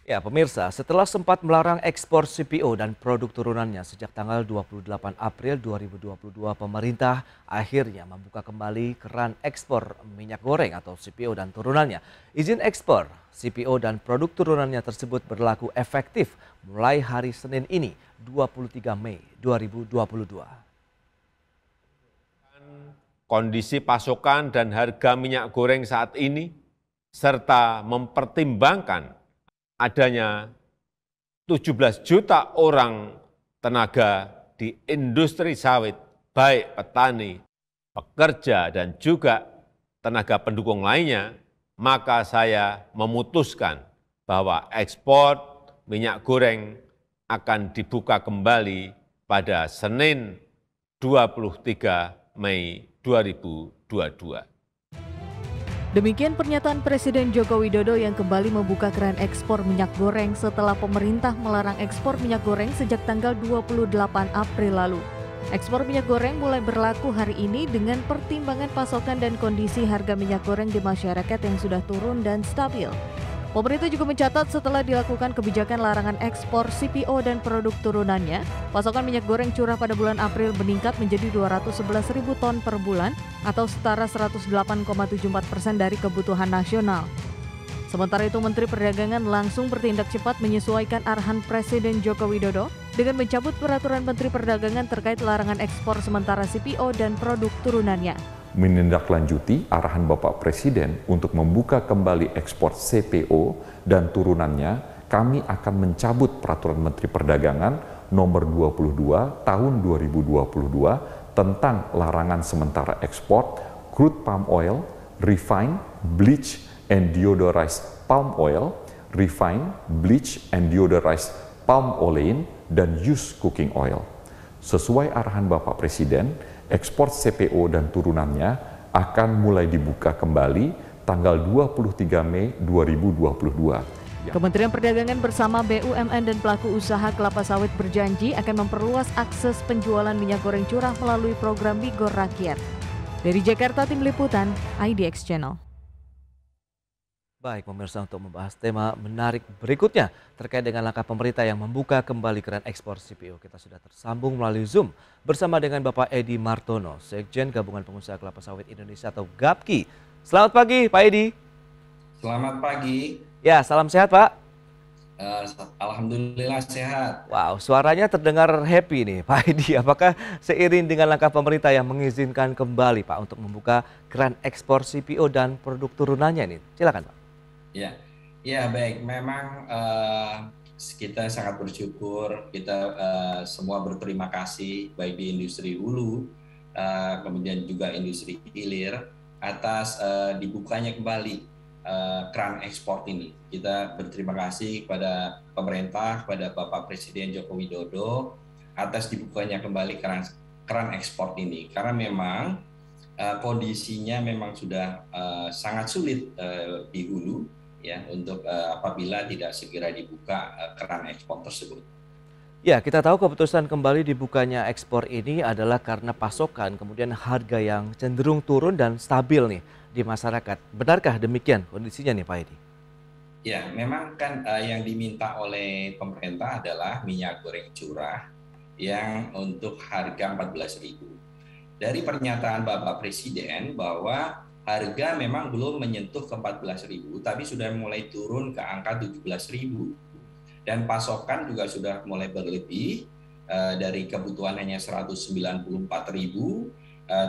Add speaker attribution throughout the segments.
Speaker 1: Ya, pemirsa, setelah sempat melarang ekspor CPO dan produk turunannya sejak tanggal 28 April 2022, pemerintah akhirnya membuka kembali keran ekspor minyak goreng atau CPO dan turunannya. Izin ekspor CPO dan produk turunannya tersebut berlaku efektif mulai hari Senin ini, 23 Mei 2022.
Speaker 2: Kondisi pasokan dan harga minyak goreng saat ini, serta mempertimbangkan adanya 17 juta orang tenaga di industri sawit, baik petani, pekerja, dan juga tenaga pendukung lainnya, maka saya memutuskan bahwa ekspor minyak goreng akan dibuka kembali pada Senin 23 Mei 2022.
Speaker 3: Demikian pernyataan Presiden Joko Widodo yang kembali membuka keran ekspor minyak goreng setelah pemerintah melarang ekspor minyak goreng sejak tanggal 28 April lalu. Ekspor minyak goreng mulai berlaku hari ini dengan pertimbangan pasokan dan kondisi harga minyak goreng di masyarakat yang sudah turun dan stabil. Pemerintah juga mencatat setelah dilakukan kebijakan larangan ekspor CPO dan produk turunannya, pasokan minyak goreng curah pada bulan April meningkat menjadi 211.000 ton per bulan atau setara 108,74% dari kebutuhan nasional. Sementara itu, Menteri Perdagangan langsung bertindak cepat menyesuaikan arahan Presiden Joko Widodo dengan mencabut peraturan Menteri Perdagangan terkait larangan ekspor sementara CPO dan produk turunannya.
Speaker 4: Menindaklanjuti arahan Bapak Presiden untuk membuka kembali ekspor CPO dan turunannya, kami akan mencabut Peraturan Menteri Perdagangan Nomor 22 Tahun 2022 tentang larangan sementara ekspor crude palm oil, refined, bleached, and deodorized palm oil, refined, bleached, and deodorized palm olein, dan used cooking oil. Sesuai arahan Bapak Presiden, ekspor CPO dan turunannya akan mulai dibuka kembali tanggal 23 Mei 2022.
Speaker 3: Kementerian Perdagangan bersama BUMN dan pelaku usaha kelapa sawit berjanji akan memperluas akses penjualan minyak goreng curah melalui program Migor Rakyat. Dari Jakarta, Tim Liputan, IDX Channel.
Speaker 1: Baik, pemirsa, untuk membahas tema menarik berikutnya terkait dengan langkah pemerintah yang membuka kembali keran ekspor CPO. Kita sudah tersambung melalui Zoom bersama dengan Bapak Edi Martono, Sekjen Gabungan Pengusaha Kelapa Sawit Indonesia atau GAPKI. Selamat pagi, Pak Edi.
Speaker 5: Selamat pagi.
Speaker 1: Ya, salam sehat, Pak.
Speaker 5: Alhamdulillah sehat.
Speaker 1: Wow, suaranya terdengar happy nih, Pak Edi. Apakah seiring dengan langkah pemerintah yang mengizinkan kembali, Pak, untuk membuka keran ekspor CPO dan produk turunannya ini? Silakan, Pak.
Speaker 5: Ya, baik. Memang kita sangat bersyukur, kita semua berterima kasih baik di industri hulu, kemudian juga industri hilir atas dibukanya kembali keran ekspor ini. Kita berterima kasih kepada pemerintah, kepada Bapak Presiden Joko Widodo atas dibukanya kembali keran ekspor ini, karena memang kondisinya memang sudah sangat sulit di hulu. Ya, untuk apabila tidak segera dibuka keran ekspor tersebut.
Speaker 1: Ya, kita tahu keputusan kembali dibukanya ekspor ini adalah karena pasokan, kemudian harga yang cenderung turun dan stabil nih di masyarakat. Benarkah demikian kondisinya nih, Pak Edi?
Speaker 5: Ya, memang kan yang diminta oleh pemerintah adalah minyak goreng curah yang untuk harga 14.000. Dari pernyataan Bapak Presiden bahwa harga memang belum menyentuh ke 14.000, tapi sudah mulai turun ke angka 17.000. Dan pasokan juga sudah mulai berlebih, dari kebutuhan hanya 194.000,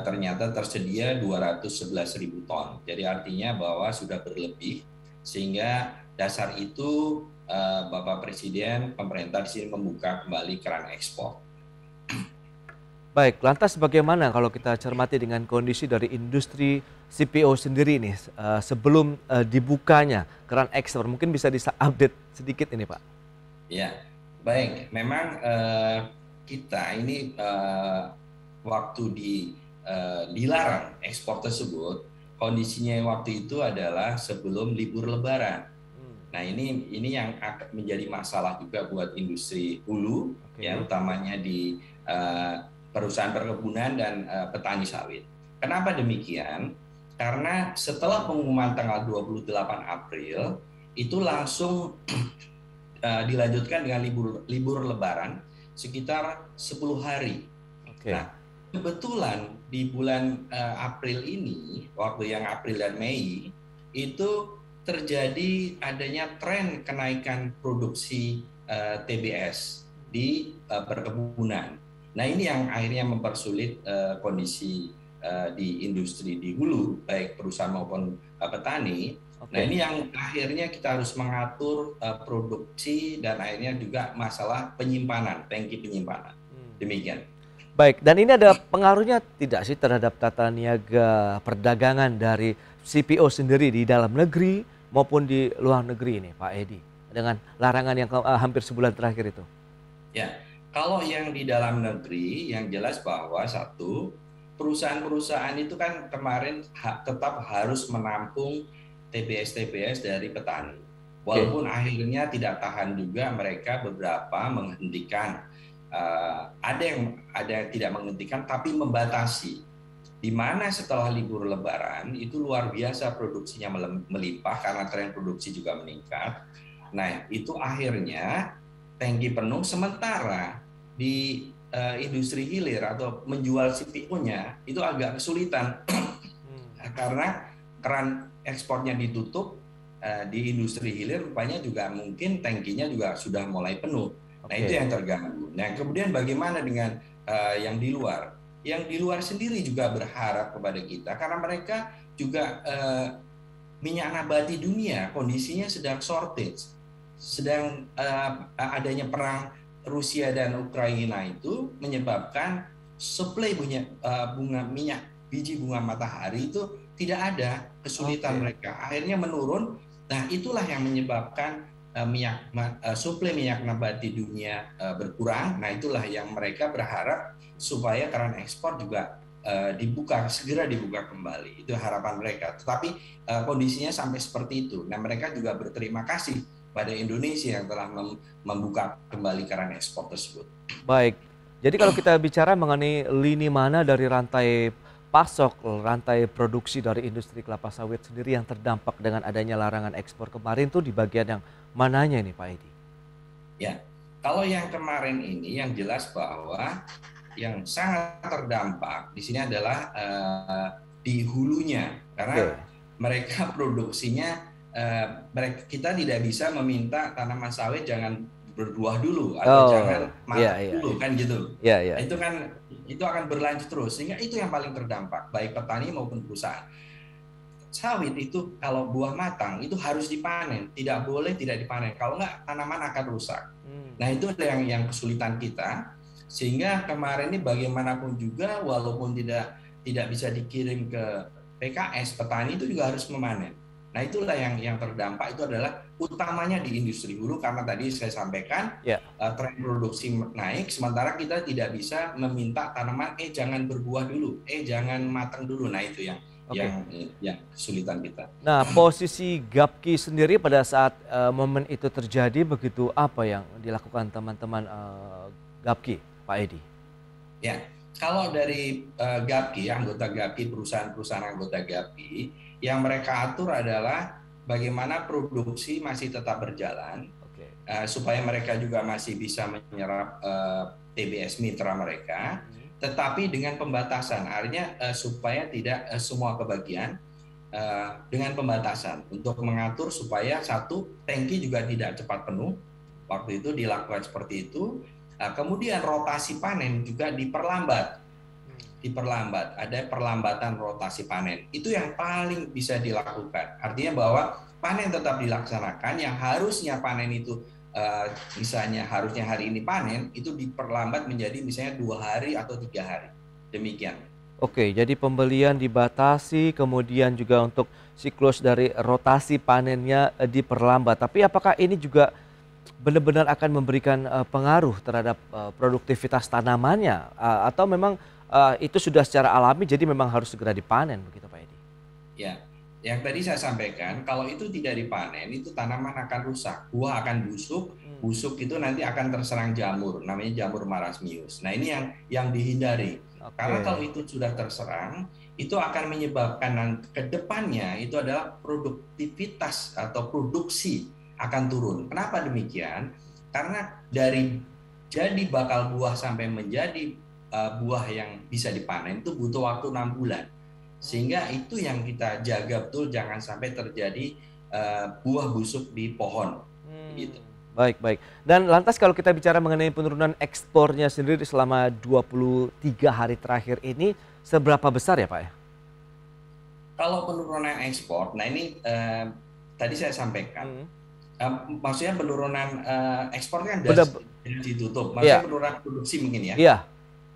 Speaker 5: ternyata tersedia 211.000 ton. Jadi artinya bahwa sudah berlebih, sehingga dasar itu Bapak Presiden, pemerintah di sini membuka kembali keran ekspor.
Speaker 1: Baik, lantas bagaimana kalau kita cermati dengan kondisi dari industri CPO sendiri nih sebelum dibukanya keran ekspor? Mungkin bisa update sedikit ini, Pak.
Speaker 5: Ya, baik. Memang kita ini waktu dilarang ekspor tersebut, kondisinya waktu itu adalah sebelum libur Lebaran. Nah, ini yang akan menjadi masalah juga buat industri hulu, ya, utamanya di perusahaan perkebunan dan petani sawit. Kenapa demikian? Karena setelah pengumuman tanggal 28 April, itu langsung dilanjutkan dengan libur Lebaran sekitar 10 hari.
Speaker 1: Oke.
Speaker 5: Nah, kebetulan di bulan April ini, waktu yang April dan Mei, itu terjadi adanya tren kenaikan produksi TBS di perkebunan. Nah, ini yang akhirnya mempersulit kondisi di industri di hulu, baik perusahaan maupun petani.
Speaker 1: Oke.
Speaker 5: Nah, ini yang akhirnya kita harus mengatur produksi dan akhirnya juga masalah penyimpanan, tangki penyimpanan. Demikian.
Speaker 1: Baik, dan ini ada pengaruhnya tidak sih terhadap tata niaga perdagangan dari CPO sendiri di dalam negeri maupun di luar negeri ini, Pak Edi, dengan larangan yang hampir sebulan terakhir itu?
Speaker 5: Ya, kalau yang di dalam negeri, yang jelas bahwa satu, perusahaan-perusahaan itu kan kemarin tetap harus menampung TBS dari petani. Walaupun akhirnya tidak tahan juga, mereka beberapa menghentikan. Ada yang tidak menghentikan tapi membatasi, di mana setelah libur Lebaran itu luar biasa produksinya melimpah karena tren produksi juga meningkat. Nah, itu akhirnya tangki penuh, sementara di industri hilir atau menjual CPO-nya itu agak kesulitan karena keran ekspornya ditutup. Di industri hilir rupanya juga mungkin tangkinya juga sudah mulai penuh. Nah, itu yang terganggu. Nah, kemudian bagaimana dengan yang di luar? Yang di luar sendiri juga berharap kepada kita karena mereka juga minyak nabati dunia kondisinya sedang shortage, sedang adanya perang Rusia dan Ukraina itu menyebabkan suplai minyak biji bunga matahari itu tidak ada, kesulitan mereka. Akhirnya menurun. Nah, itulah yang menyebabkan suplai minyak nabati dunia berkurang. Nah, itulah yang mereka berharap supaya keran ekspor juga segera dibuka kembali. Itu harapan mereka. Tetapi kondisinya sampai seperti itu. Nah, mereka juga berterima kasih pada Indonesia yang telah membuka kembali keran ekspor tersebut.
Speaker 1: Baik, jadi kalau kita bicara mengenai lini mana dari rantai pasok, rantai produksi dari industri kelapa sawit sendiri yang terdampak dengan adanya larangan ekspor kemarin tuh di bagian yang mananya ini, Pak Edi?
Speaker 5: Ya, kalau yang kemarin ini yang jelas bahwa yang sangat terdampak di sini adalah di hulunya, karena mereka produksinya kita tidak bisa meminta tanaman sawit jangan berbuah dulu atau jangan matang dulu kan gitu. Itu akan berlanjut terus, sehingga itu yang paling terdampak baik petani maupun perusahaan. Sawit itu kalau buah matang itu harus dipanen, tidak boleh tidak dipanen. Kalau nggak tanaman akan rusak. Nah, itu yang kesulitan kita, sehingga kemarin ini bagaimanapun juga walaupun tidak bisa dikirim ke PKS, petani itu juga harus memanen. Nah, itulah yang terdampak itu adalah utamanya di industri hulu karena tadi saya sampaikan tren produksi naik, sementara kita tidak bisa meminta tanaman jangan berbuah dulu, jangan matang dulu. Nah, itu yang kesulitan kita.
Speaker 1: Nah, posisi Gapki sendiri pada saat momen itu terjadi begitu, apa yang dilakukan teman-teman Gapki, Pak Edi?
Speaker 5: Ya, kalau dari Gapki, anggota Gapki, perusahaan-perusahaan anggota Gapki, yang mereka atur adalah bagaimana produksi masih tetap berjalan, supaya mereka juga masih bisa menyerap TBS mitra mereka, tetapi dengan pembatasan, artinya supaya tidak semua kebagian, dengan pembatasan untuk mengatur supaya satu, tangki juga tidak cepat penuh. Waktu itu dilakukan seperti itu. Kemudian rotasi panen juga diperlambat, ada perlambatan rotasi panen. Itu yang paling bisa dilakukan. Artinya bahwa panen tetap dilaksanakan, yang harusnya panen itu misalnya harusnya hari ini panen, itu diperlambat menjadi misalnya 2 hari atau 3 hari. Demikian.
Speaker 1: Oke, jadi pembelian dibatasi, kemudian juga untuk siklus dari rotasi panennya diperlambat. Tapi apakah ini juga benar-benar akan memberikan pengaruh terhadap produktivitas tanamannya, atau memang itu sudah secara alami jadi memang harus segera dipanen begitu, Pak Edi?
Speaker 5: Ya, yang tadi saya sampaikan, kalau itu tidak dipanen itu tanaman akan rusak, buah akan busuk itu nanti akan terserang jamur, namanya jamur marasmius. Nah, ini yang dihindari. Karena kalau itu sudah terserang, itu akan menyebabkan ke depannya itu adalah produktivitas atau produksi akan turun. Kenapa demikian? Karena dari jadi bakal buah sampai menjadi buah yang bisa dipanen itu butuh waktu 6 bulan. Sehingga itu yang kita jaga betul, jangan sampai terjadi buah busuk di pohon. Gitu.
Speaker 1: Baik. Dan lantas kalau kita bicara mengenai penurunan ekspornya sendiri selama 23 hari terakhir ini, seberapa besar ya Pak ya?
Speaker 5: Kalau penurunan ekspor, nah ini tadi saya sampaikan, maksudnya penurunan ekspor kan sudah ditutup, maksudnya penurunan produksi mungkin ya. Iya.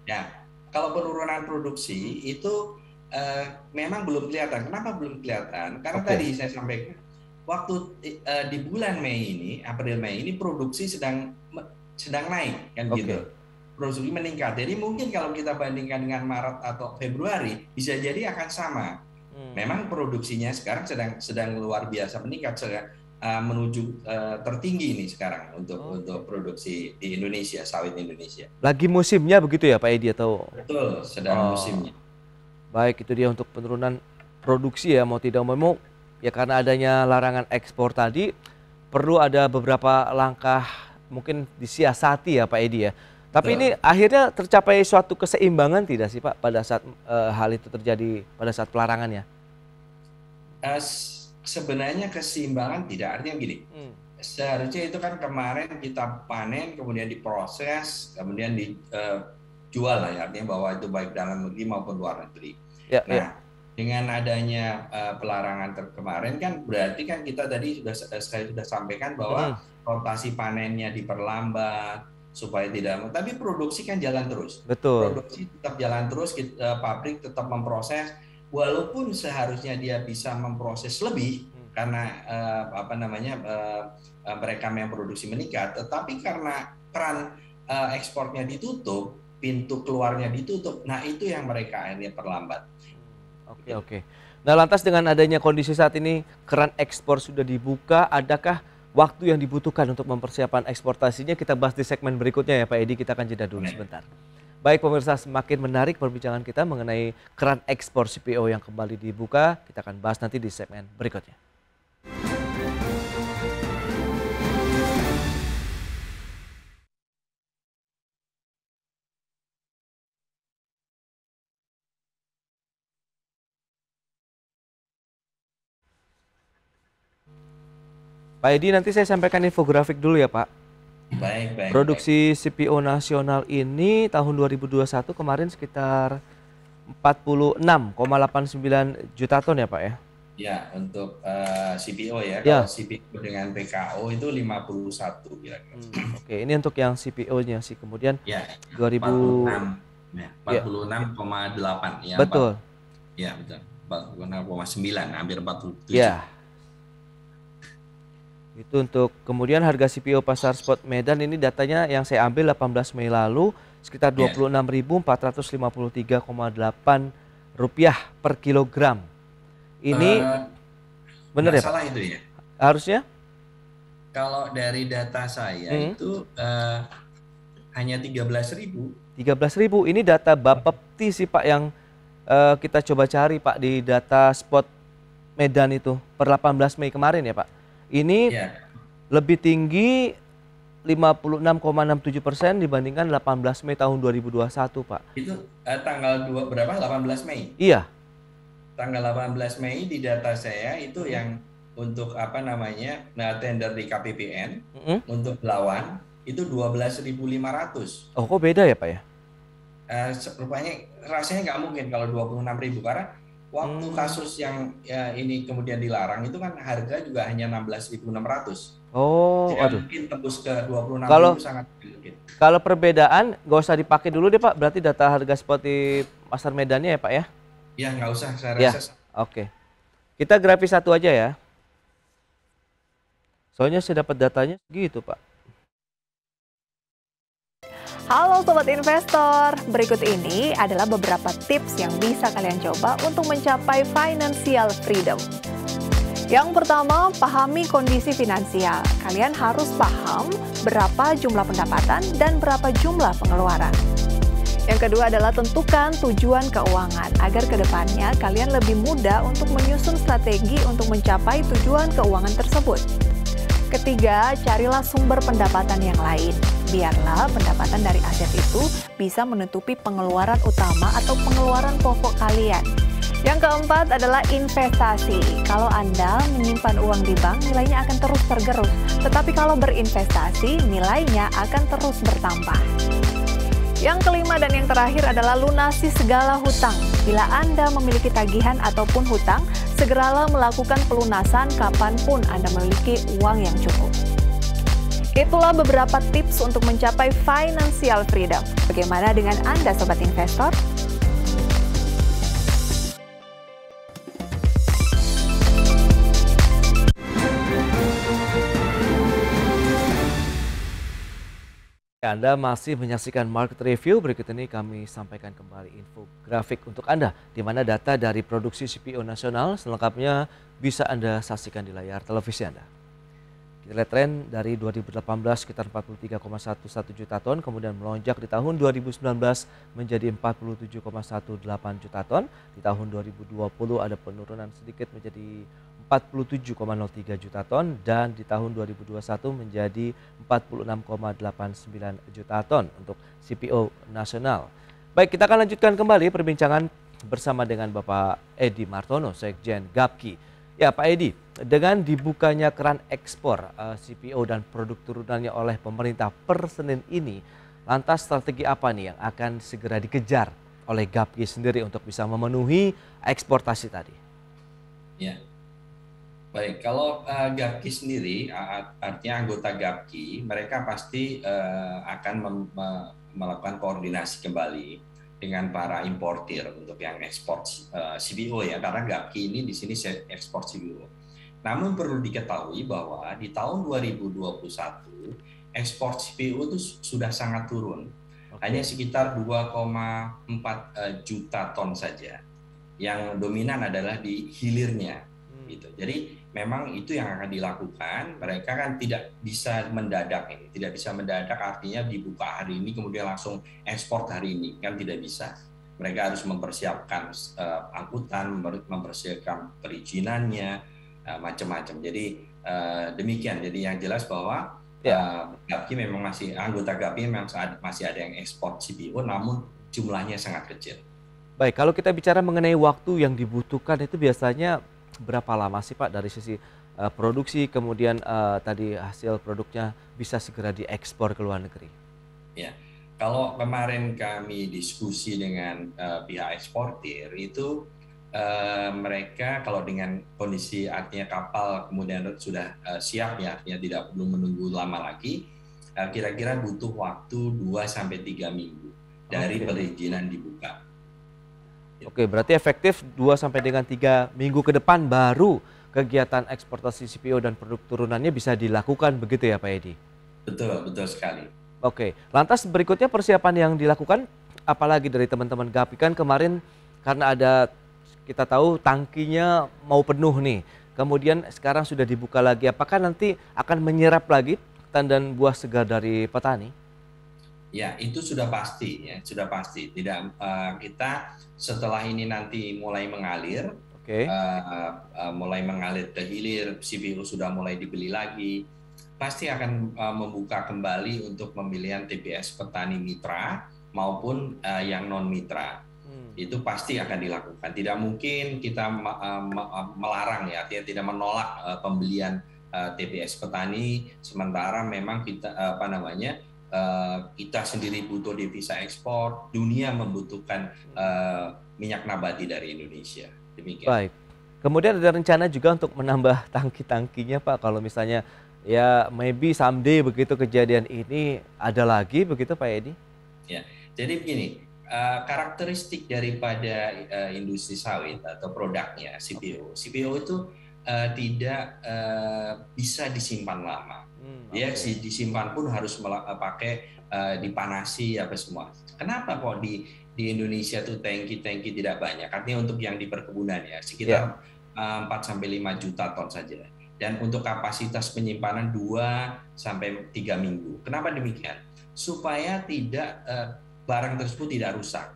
Speaker 5: Ya, kalau penurunan produksi itu memang belum kelihatan. Kenapa belum kelihatan? Karena tadi saya sampaikan, waktu di bulan Mei ini, April Mei ini produksi sedang naik kan gitu. Produksi meningkat. Jadi mungkin kalau kita bandingkan dengan Maret atau Februari bisa jadi akan sama. Memang produksinya sekarang sedang luar biasa meningkat, menuju tertinggi ini sekarang untuk produksi di Indonesia, sawit Indonesia.
Speaker 1: Lagi musimnya begitu ya Pak Edi atau?
Speaker 5: Betul, sedang musimnya.
Speaker 1: Baik, itu dia untuk penurunan produksi ya, mau tidak mau ya karena adanya larangan ekspor tadi perlu ada beberapa langkah mungkin disiasati ya Pak Edi ya. Tapi ini akhirnya tercapai suatu keseimbangan tidak sih Pak pada saat hal itu terjadi pada saat pelarangannya?
Speaker 5: Sebenarnya keseimbangan tidak, artinya gini. Seharusnya itu kan kemarin kita panen, kemudian diproses, kemudian dijual lah ya, artinya bahwa itu baik dalam negeri maupun luar negeri. Dengan adanya pelarangan kemarin kan berarti kan kita tadi saya sudah sampaikan bahwa rotasi panennya diperlambat supaya tidak, tapi produksi kan jalan terus.
Speaker 1: Betul.
Speaker 5: Produksi tetap jalan terus, pabrik tetap memproses, walaupun seharusnya dia bisa memproses lebih karena mereka yang produksi meningkat, tetapi karena keran ekspornya ditutup, pintu keluarnya ditutup, nah itu yang mereka akhirnya perlambat.
Speaker 1: Oke. Nah lantas dengan adanya kondisi saat ini keran ekspor sudah dibuka, adakah waktu yang dibutuhkan untuk mempersiapkan eksportasinya? Kita bahas di segmen berikutnya ya Pak Edi, kita akan jeda dulu sebentar. Baik pemirsa, semakin menarik perbincangan kita mengenai keran ekspor CPO yang kembali dibuka. Kita akan bahas nanti di segmen berikutnya. Pak Edi, nanti saya sampaikan infografik dulu ya Pak.
Speaker 5: Baik.
Speaker 1: Produksi CPO nasional ini tahun 2021 kemarin sekitar 46,89 juta ton ya Pak ya?
Speaker 5: Ya, untuk CPO ya. Kalau CPO dengan PKO itu 51 kira-kira.
Speaker 1: Oke, ini untuk yang CPO-nya sih. Kemudian
Speaker 5: 46,8 ya.
Speaker 1: Betul.
Speaker 5: Ya, betul. 46,9, hampir 47.
Speaker 1: Ya. Itu untuk kemudian harga CPO pasar spot Medan ini datanya yang saya ambil 18 Mei lalu sekitar Rp26.453,8 per kilogram. Ini benar ya Pak?
Speaker 5: Salah itu ya?
Speaker 1: Harusnya?
Speaker 5: Kalau dari data saya itu hanya 13.000.
Speaker 1: 13.000, ini data Bapepti sih Pak yang kita coba cari Pak di data spot Medan itu per 18 Mei kemarin ya Pak. Ini lebih tinggi 56,67% dibandingkan 18 Mei tahun 2021 Pak.
Speaker 5: Itu tanggal berapa? 18 Mei?
Speaker 1: Iya.
Speaker 5: Tanggal 18 Mei di data saya itu yang untuk tender di KPPN untuk lawan itu 12.500.
Speaker 1: Oh kok beda ya Pak ya?
Speaker 5: Rupanya rasanya nggak mungkin kalau 26.000 karena waktu kasus yang ini kemudian dilarang itu kan harga juga hanya 16.600.
Speaker 1: Oh,
Speaker 5: jadi mungkin tembus ke 26.000 sangat mungkin.
Speaker 1: Kalau perbedaan nggak usah dipakai dulu deh Pak, berarti data harga spot di pasar Medannya ya Pak ya?
Speaker 5: Ya nggak usah, saya rasa.
Speaker 1: Oke. Kita grafis satu aja ya. Soalnya saya dapat datanya segitu Pak.
Speaker 3: Halo Sobat Investor, berikut ini adalah beberapa tips yang bisa kalian coba untuk mencapai financial freedom. Yang pertama, pahami kondisi finansial. Kalian harus paham berapa jumlah pendapatan dan berapa jumlah pengeluaran. Yang kedua adalah tentukan tujuan keuangan agar kedepannya kalian lebih mudah untuk menyusun strategi untuk mencapai tujuan keuangan tersebut. Ketiga, carilah sumber pendapatan yang lain. Biarlah pendapatan dari aset itu bisa menutupi pengeluaran utama atau pengeluaran pokok kalian. Yang keempat adalah investasi. Kalau Anda menyimpan uang di bank, nilainya akan terus tergerus. Tetapi kalau berinvestasi, nilainya akan terus bertambah. Yang kelima dan yang terakhir adalah lunasi segala hutang. Bila Anda memiliki tagihan ataupun hutang, segeralah melakukan pelunasan kapanpun Anda memiliki uang yang cukup. Itulah beberapa tips untuk mencapai financial freedom. Bagaimana dengan Anda, Sobat Investor?
Speaker 1: Anda masih menyaksikan Market Review. Berikut ini kami sampaikan kembali infografik untuk Anda, di mana data dari produksi CPO nasional selengkapnya bisa Anda saksikan di layar televisi Anda. Kita lihat tren dari 2018 sekitar 43,11 juta ton, kemudian melonjak di tahun 2019 menjadi 47,18 juta ton. Di tahun 2020 ada penurunan sedikit menjadi 47,03 juta ton, dan di tahun 2021 menjadi 46,89 juta ton untuk CPO nasional. Baik, kita akan lanjutkan kembali perbincangan bersama dengan Bapak Edi Martono, Sekjen Gapki. Ya Pak Edi, dengan dibukanya keran ekspor CPO dan produk turunannya oleh pemerintah per Senin ini, lantas strategi apa nih yang akan segera dikejar oleh Gapki sendiri untuk bisa memenuhi eksportasi tadi?
Speaker 5: Ya. Baik, kalau Gapki sendiri, artinya anggota Gapki, mereka pasti akan melakukan koordinasi kembali dengan para importir untuk yang ekspor CPO ya, karena Gapki ini di sini ekspor CPO. Namun perlu diketahui bahwa di tahun 2021 ekspor CPO itu sudah sangat turun, hanya sekitar 2,4 juta ton saja. Yang dominan adalah di hilirnya. Gitu. Jadi memang itu yang akan dilakukan. Mereka kan tidak bisa mendadak ini, tidak bisa mendadak artinya dibuka hari ini kemudian langsung ekspor hari ini, kan tidak bisa. Mereka harus mempersiapkan angkutan, mempersiapkan perizinannya, macam-macam. Jadi demikian. Jadi yang jelas bahwa Gapki memang anggota Gapki memang masih ada yang ekspor CPO, namun jumlahnya sangat kecil.
Speaker 1: Baik, kalau kita bicara mengenai waktu yang dibutuhkan itu biasanya berapa lama sih Pak dari sisi produksi, kemudian tadi hasil produknya bisa segera diekspor ke luar negeri? Ya,
Speaker 5: kalau kemarin kami diskusi dengan pihak eksportir itu mereka kalau dengan kondisi artinya kapal kemudian sudah siap ya, artinya tidak perlu menunggu lama lagi, kira-kira butuh waktu 2-3 minggu dari perizinan dibuka.
Speaker 1: Oke, berarti efektif 2-3 minggu ke depan baru kegiatan eksportasi CPO dan produk turunannya bisa dilakukan begitu ya Pak Edi?
Speaker 5: Betul, betul sekali.
Speaker 1: Oke, lantas berikutnya persiapan yang dilakukan apalagi dari teman-teman Gapki? Kan kemarin karena ada, kita tahu tangkinya mau penuh nih, kemudian sekarang sudah dibuka lagi, apakah nanti akan menyerap lagi tandan buah segar dari petani?
Speaker 5: Ya, itu sudah pasti ya, sudah pasti. Tidak kita setelah ini nanti mulai mengalir, mulai mengalir ke hilir, CPO sudah mulai dibeli lagi, pasti akan membuka kembali untuk pembelian TBS petani mitra maupun yang non mitra. Itu pasti akan dilakukan. Tidak mungkin kita melarang ya, artinya tidak menolak pembelian TBS petani, sementara memang kita kita sendiri butuh devisa ekspor, dunia membutuhkan minyak nabati dari Indonesia. Demikian.
Speaker 1: Baik. Kemudian ada rencana juga untuk menambah tangki-tangkinya Pak, kalau misalnya ya maybe someday begitu kejadian ini ada lagi begitu Pak Edi?
Speaker 5: Ya, jadi begini, karakteristik daripada industri sawit atau produknya CPO itu tidak bisa disimpan lama. Ya, disimpan pun harus pakai dipanasi apa semua. Kenapa kok di Indonesia tuh tangki tidak banyak? Artinya untuk yang di perkebunan ya sekitar 4-5 juta ton saja. Dan untuk kapasitas penyimpanan 2-3 minggu. Kenapa demikian? Supaya tidak barang tersebut tidak rusak,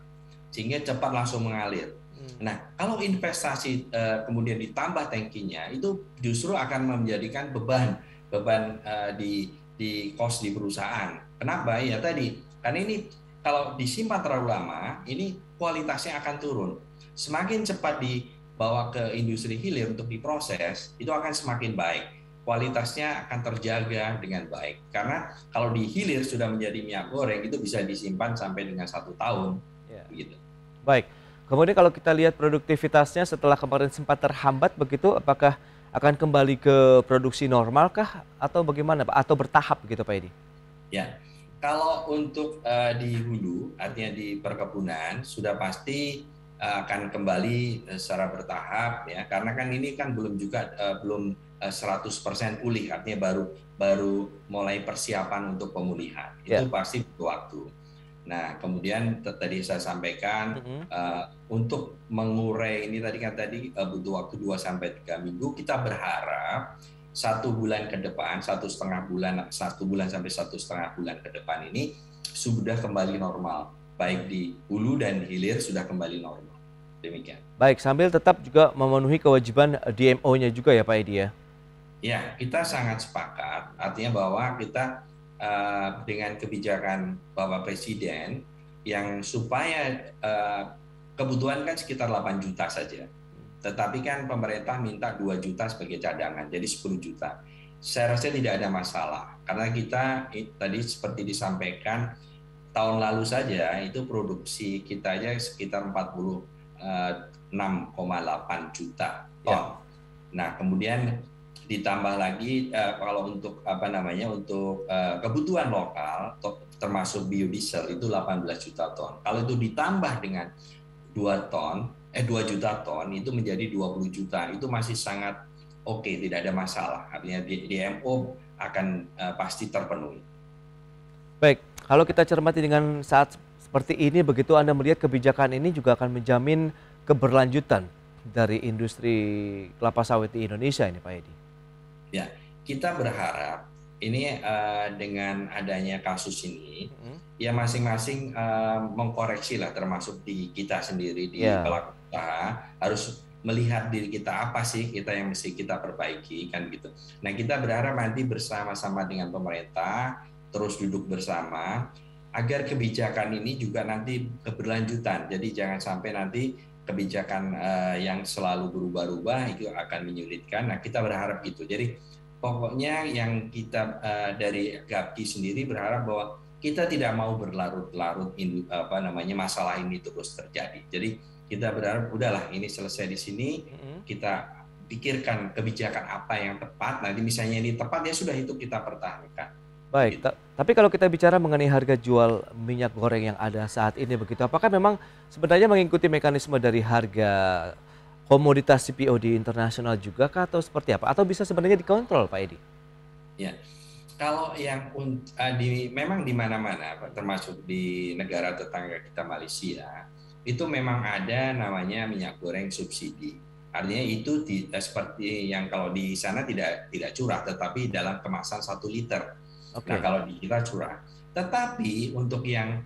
Speaker 5: sehingga cepat langsung mengalir. Nah, kalau investasi kemudian ditambah tangkinya, itu justru akan menjadikan beban beban di cost di perusahaan. Kenapa? Ya tadi, karena ini kalau disimpan terlalu lama, ini kualitasnya akan turun. Semakin cepat dibawa ke industri hilir untuk diproses, itu akan semakin baik. Kualitasnya akan terjaga dengan baik. Karena kalau di hilir sudah menjadi minyak goreng, itu bisa disimpan sampai dengan 1 tahun.
Speaker 1: Ya.
Speaker 5: Begitu.
Speaker 1: Baik, kemudian kalau kita lihat produktivitasnya setelah kemarin sempat terhambat begitu, apakah akan kembali ke produksi normal kah atau bagaimana Pak? Atau bertahap begitu Pak Edi?
Speaker 5: Ya, kalau untuk di hulu, artinya di perkebunan, sudah pasti akan kembali secara bertahap ya, karena kan ini kan belum juga belum 100% pulih, artinya baru mulai persiapan untuk pemulihan. Itu pasti butuh waktu. Nah, kemudian tadi saya sampaikan untuk mengurai ini tadi butuh waktu 2-3 minggu. Kita berharap 1 bulan ke depan, 1,5 bulan, 1 bulan sampai 1,5 bulan ke depan ini sudah kembali normal, baik di hulu dan hilir sudah kembali normal. Demikian.
Speaker 1: Baik, sambil tetap juga memenuhi kewajiban DMO-nya juga ya Pak Edi ya?
Speaker 5: Ya, kita sangat sepakat, artinya bahwa kita dengan kebijakan Bapak Presiden yang supaya kebutuhan kan sekitar 8 juta saja. Tetapi kan pemerintah minta 2 juta sebagai cadangan, jadi 10 juta. Saya rasa tidak ada masalah, karena kita tadi seperti disampaikan, tahun lalu saja itu produksi kita aja sekitar 46,8 juta ton. Ya. Nah, kemudian ditambah lagi kalau untuk untuk kebutuhan lokal termasuk biodiesel itu 18 juta ton. Kalau itu ditambah dengan 2 juta ton itu menjadi 20 juta. Itu masih sangat oke, tidak ada masalah. Artinya DMO akan pasti terpenuhi.
Speaker 1: Baik, kalau kita cermati dengan saat seperti ini begitu, Anda melihat kebijakan ini juga akan menjamin keberlanjutan dari industri kelapa sawit di Indonesia ini Pak Edi?
Speaker 5: Ya, kita berharap ini dengan adanya kasus ini, ya masing-masing mengkoreksi lah, termasuk di kita sendiri di pelaku usaha harus melihat diri kita apa sih kita yang mesti kita perbaiki kan gitu. Nah kita berharap nanti bersama-sama dengan pemerintah terus duduk bersama agar kebijakan ini juga nanti keberlanjutan. Jadi jangan sampai nanti kebijakan yang selalu berubah-ubah itu akan menyulitkan. Nah, kita berharap gitu. Jadi pokoknya yang kita dari GAPKI sendiri berharap bahwa kita tidak mau berlarut-larut masalah ini terus terjadi. Jadi kita berharap udahlah ini selesai di sini, kita pikirkan kebijakan apa yang tepat. Nanti misalnya ini tepat ya sudah itu kita pertahankan.
Speaker 1: Baik, tapi kalau kita bicara mengenai harga jual minyak goreng yang ada saat ini begitu, apakah memang sebenarnya mengikuti mekanisme dari harga komoditas CPO di internasional juga kah atau seperti apa? Atau bisa sebenarnya dikontrol Pak Edi?
Speaker 5: Ya, kalau yang memang di mana-mana, termasuk di negara tetangga kita Malaysia, itu memang ada namanya minyak goreng subsidi. Artinya itu seperti yang kalau di sana tidak curah, tetapi dalam kemasan 1 liter. Nah kalau di kita curah, tetapi untuk yang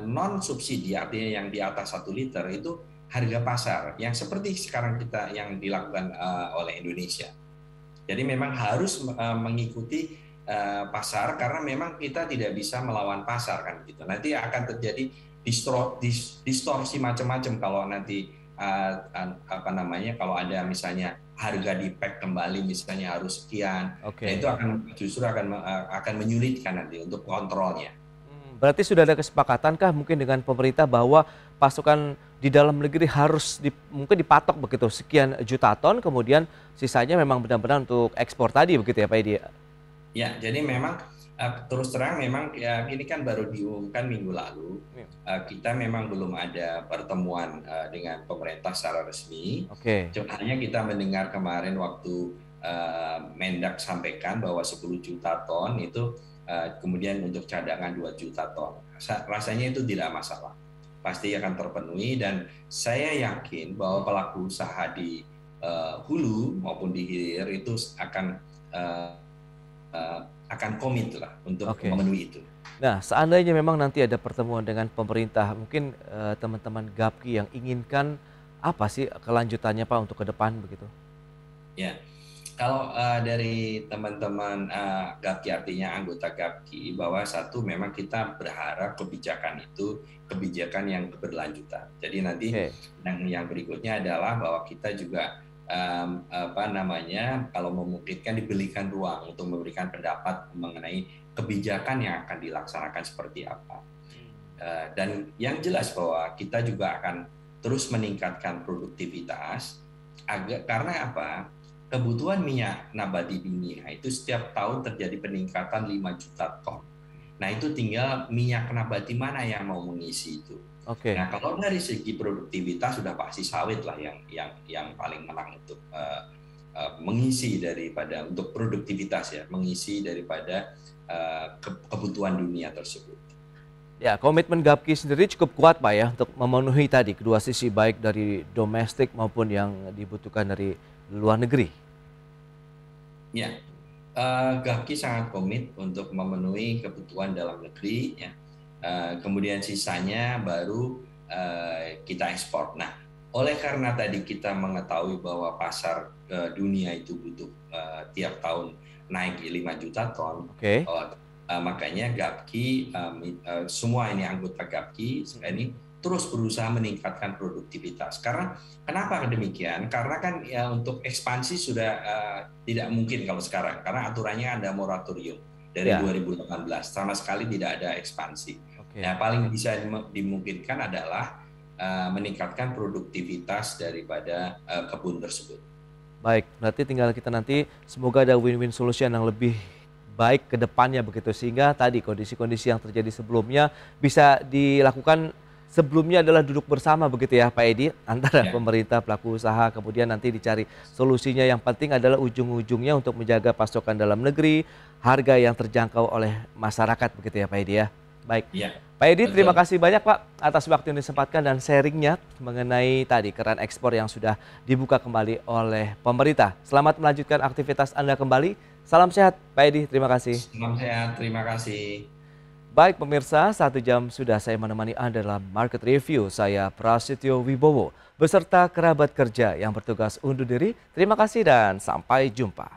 Speaker 5: non subsidi artinya yang di atas 1 liter itu harga pasar yang seperti sekarang kita yang dilakukan oleh Indonesia. Jadi memang harus mengikuti pasar karena memang kita tidak bisa melawan pasar kan gitu. Nanti akan terjadi distorsi macam-macam kalau nanti kalau ada misalnya harga di pack kembali misalnya harus sekian, nah itu justru akan menyulitkan nanti untuk kontrolnya.
Speaker 1: Berarti sudah ada kesepakatankah mungkin dengan pemerintah bahwa pasokan di dalam negeri harus mungkin dipatok begitu sekian juta ton, kemudian sisanya memang benar-benar untuk ekspor tadi begitu ya Pak Edi?
Speaker 5: Ya, jadi memang terus terang memang ya ini kan baru diumumkan minggu lalu. Kita memang belum ada pertemuan dengan pemerintah secara resmi. Hanya kita mendengar kemarin waktu Mendak sampaikan bahwa 10 juta ton itu kemudian untuk cadangan 2 juta ton. Rasanya itu tidak masalah. Pasti akan terpenuhi dan saya yakin bahwa pelaku usaha di hulu maupun di hilir itu akan komit lah untuk memenuhi itu.
Speaker 1: Nah, seandainya memang nanti ada pertemuan dengan pemerintah, mungkin teman-teman GAPKI yang inginkan apa sih kelanjutannya Pak untuk ke depan begitu?
Speaker 5: Ya, Kalau dari teman-teman GAPKI, artinya anggota GAPKI, bahwa satu memang kita berharap kebijakan itu kebijakan yang berlanjutan. Jadi nanti
Speaker 1: Oke.
Speaker 5: yang berikutnya adalah bahwa kita juga kalau memungkinkan diberikan ruang untuk memberikan pendapat mengenai kebijakan yang akan dilaksanakan seperti apa. Dan yang jelas bahwa kita juga akan terus meningkatkan produktivitas karena apa? Kebutuhan minyak nabati dunia itu setiap tahun terjadi peningkatan 5 juta ton. Nah, itu tinggal minyak nabati mana yang mau mengisi itu.
Speaker 1: Oke.
Speaker 5: Nah, kalau dari segi produktivitas sudah pasti sawit lah yang paling menang untuk mengisi daripada untuk produktivitas ya, mengisi daripada kebutuhan dunia tersebut.
Speaker 1: Ya, komitmen GAPKI sendiri cukup kuat Pak ya untuk memenuhi tadi kedua sisi baik dari domestik maupun yang dibutuhkan dari luar negeri.
Speaker 5: Ya, GAPKI sangat komit untuk memenuhi kebutuhan dalam negeri. Ya. Kemudian sisanya baru kita ekspor. Nah, oleh karena tadi kita mengetahui bahwa pasar dunia itu butuh tiap tahun naik 5 juta ton.
Speaker 1: Oke.
Speaker 5: Makanya GAPKI, semua ini anggota GAPKI ini terus berusaha meningkatkan produktivitas. Karena kenapa demikian? Karena kan ya untuk ekspansi sudah tidak mungkin kalau sekarang, karena aturannya ada moratorium dari 2018, sama sekali tidak ada ekspansi. Nah, paling bisa dimungkinkan adalah meningkatkan produktivitas daripada kebun tersebut.
Speaker 1: Baik, berarti tinggal kita nanti semoga ada win-win solution yang lebih baik ke depannya begitu, sehingga tadi kondisi-kondisi yang terjadi sebelumnya bisa dilakukan. Sebelumnya adalah duduk bersama begitu ya Pak Edi, antara pemerintah, pelaku usaha, kemudian nanti dicari solusinya. Yang penting adalah ujung-ujungnya untuk menjaga pasokan dalam negeri, harga yang terjangkau oleh masyarakat begitu ya Pak Edi ya. Baik, Pak Edi terima kasih banyak Pak atas waktu yang disempatkan dan sharingnya mengenai tadi keran ekspor yang sudah dibuka kembali oleh pemerintah. Selamat melanjutkan aktivitas Anda kembali. Salam sehat Pak Edi, terima kasih.
Speaker 5: Salam sehat, terima kasih.
Speaker 1: Baik pemirsa, 1 jam sudah saya menemani Anda dalam Market Review. Saya Prasetyo Wibowo beserta kerabat kerja yang bertugas undur diri. Terima kasih dan sampai jumpa.